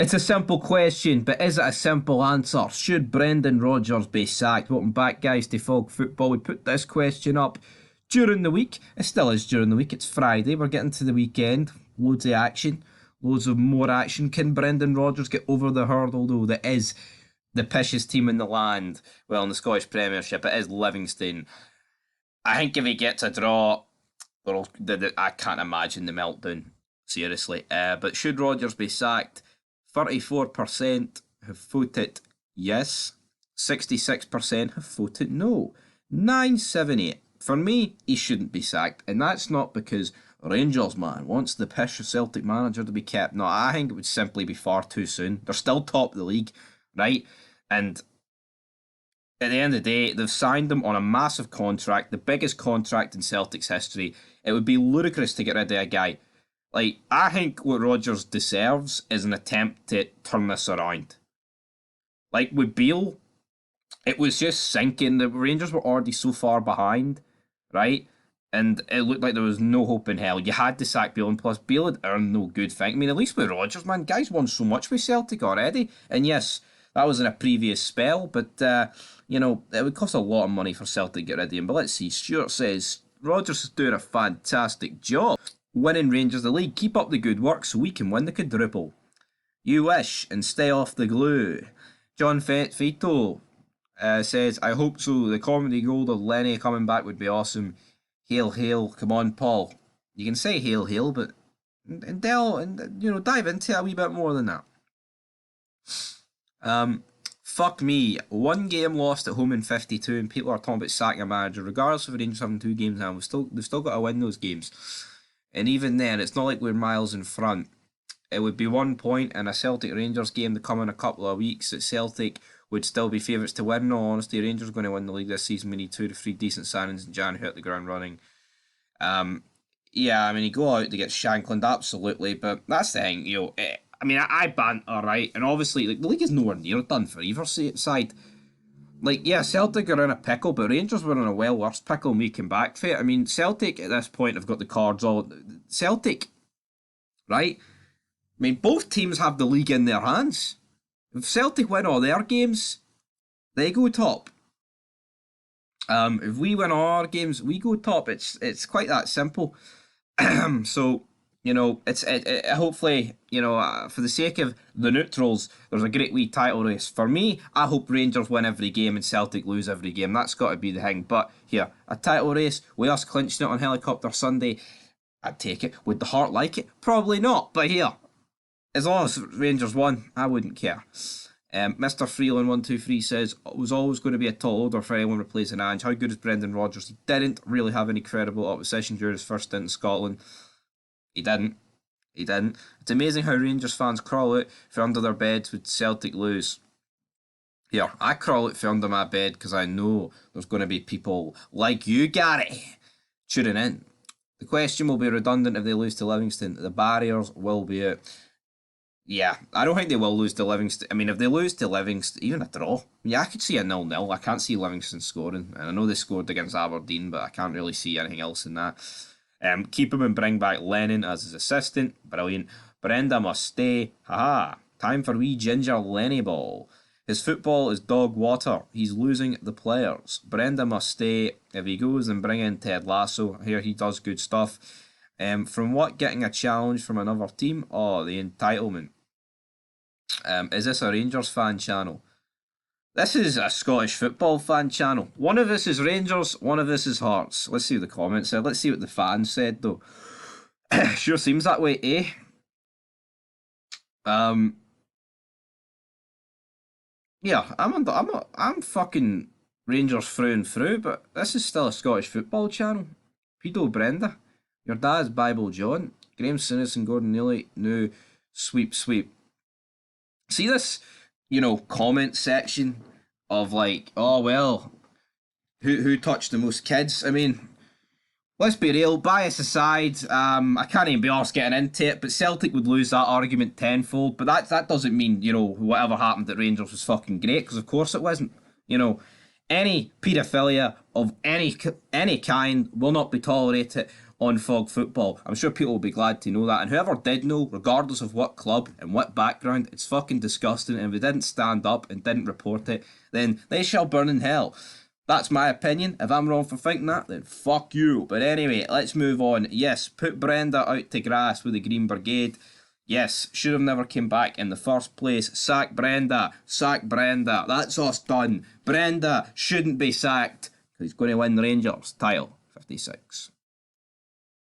It's a simple question, but is it a simple answer? Should Brendan Rodgers be sacked? Welcome back, guys, to Fog Football. We put this question up during the week. It still is during the week. It's Friday. We're getting to the weekend. Loads of action. Loads of more action. Can Brendan Rodgers get over the hurdle, though? That is the pishest team in the land. Well, in the Scottish Premiership, it is Livingston. I think if he gets a draw, I can't imagine the meltdown. Seriously. But should Rodgers be sacked? 34% have voted yes. 66% have voted no. 978. For me, he shouldn't be sacked. And that's not because Rangers, man, wants the pish Celtic manager to be kept. No, I think it would simply be far too soon. They're still top of the league, right? And at the end of the day, they've signed him on a massive contract, the biggest contract in Celtic's history. It would be ludicrous to get rid of a guy. Like, I think what Rodgers deserves is an attempt to turn this around. Like, with Beale, it was just sinking. The Rangers were already so far behind, right? And it looked like there was no hope in hell. You had to sack Beale, and plus Beale had earned no good thing. I mean, at least with Rodgers, man, guys won so much with Celtic already. And yes, that was in a previous spell, but, it would cost a lot of money for Celtic to get rid of him. But let's see, Stuart says, Rodgers is doing a fantastic job winning Rangers the league. Keep up the good work so we can win the quadruple. You wish, and stay off the glue. John Fito says, I hope so. The comedy gold of Lenny coming back would be awesome. Hail, hail. Come on, Paul. You can say hail, hail, but dive into it a wee bit more than that. Fuck me. One game lost at home in 52, and people are talking about sacking a manager. Regardless of the Rangers having 2 games now, they've still got to win those games. And even then, it's not like we're miles in front. It would be 1 point in a Celtic Rangers game to come in a couple of weeks that Celtic would still be favourites to win. In all honesty, Rangers are going to win the league this season. We need 2 to 3 decent signings in Jan who hit the ground running. You go out to get Shankland, absolutely, but that's the thing, I banter, right? And obviously, the league is nowhere near done for either side. Celtic are in a pickle, but Rangers were in a well worse pickle and we came back for it. I mean, Celtic at this point have got the cards all. Celtic, right? I mean, both teams have the league in their hands. If Celtic win all their games, they go top. If we win all our games, we go top. It's quite that simple. So, it's hopefully, for the sake of the neutrals, there's a great wee title race. For me, I hope Rangers win every game and Celtic lose every game. That's got to be the thing. But here, a title race, with us clinching it on Helicopter Sunday, I'd take it. Would the heart like it? Probably not. But here, as long as Rangers won, I wouldn't care. Mr. Freeland123 says, it was always going to be a tall order for anyone replacing Ange. How good is Brendan Rodgers? He didn't really have any credible opposition during his first stint in Scotland. He didn't. It's amazing how Rangers fans crawl out from under their beds when Celtic lose. Here, I crawl out from under my bed because I know there's going to be people like you, Gary, tuning in. The question will be redundant if they lose to Livingston. The barriers will be out. Yeah, I don't think they will lose to Livingston. I mean, if they lose to Livingston, even a draw, I could see a 0-0. I can't see Livingston scoring. And I know they scored against Aberdeen, but I can't really see anything else in that. Keep him and bring back Lennon as his assistant. Brilliant. Brenda must stay. Haha. Time for wee ginger Lenny ball. His football is dog water. He's losing the players. Brenda must stay. If he goes, then bring in Ted Lasso. Here he does good stuff. From what, getting a challenge from another team? Oh, the entitlement. Is this a Rangers fan channel? This is a Scottish football fan channel. One of us is Rangers, one of us is Hearts. Let's see what the comments said. Let's see what the fans said, though. Sure seems that way, eh? I'm fucking Rangers through and through, but this is still a Scottish football channel. Pedo Brenda. Your dad's Bible John. Graham Sinnis and Gordon Neely. No, sweep. See this, comment section of who touched the most kids? I mean, let's be real, bias aside, I can't even be arsed getting into it, but Celtic would lose that argument tenfold, but that doesn't mean, whatever happened at Rangers was fucking great, because of course it wasn't. Any paedophilia of any kind will not be tolerated on Fog Football. I'm sure people will be glad to know that. And whoever did know, regardless of what club and what background, it's fucking disgusting. And if they didn't stand up and didn't report it, then they shall burn in hell. That's my opinion. If I'm wrong for thinking that, then fuck you. But anyway, let's move on. Yes, put Brenda out to grass with the Green Brigade. Yes, should have never came back in the first place. Sack Brenda. Sack Brenda. That's us done. Brenda shouldn't be sacked. He's going to win the Rangers title. 56.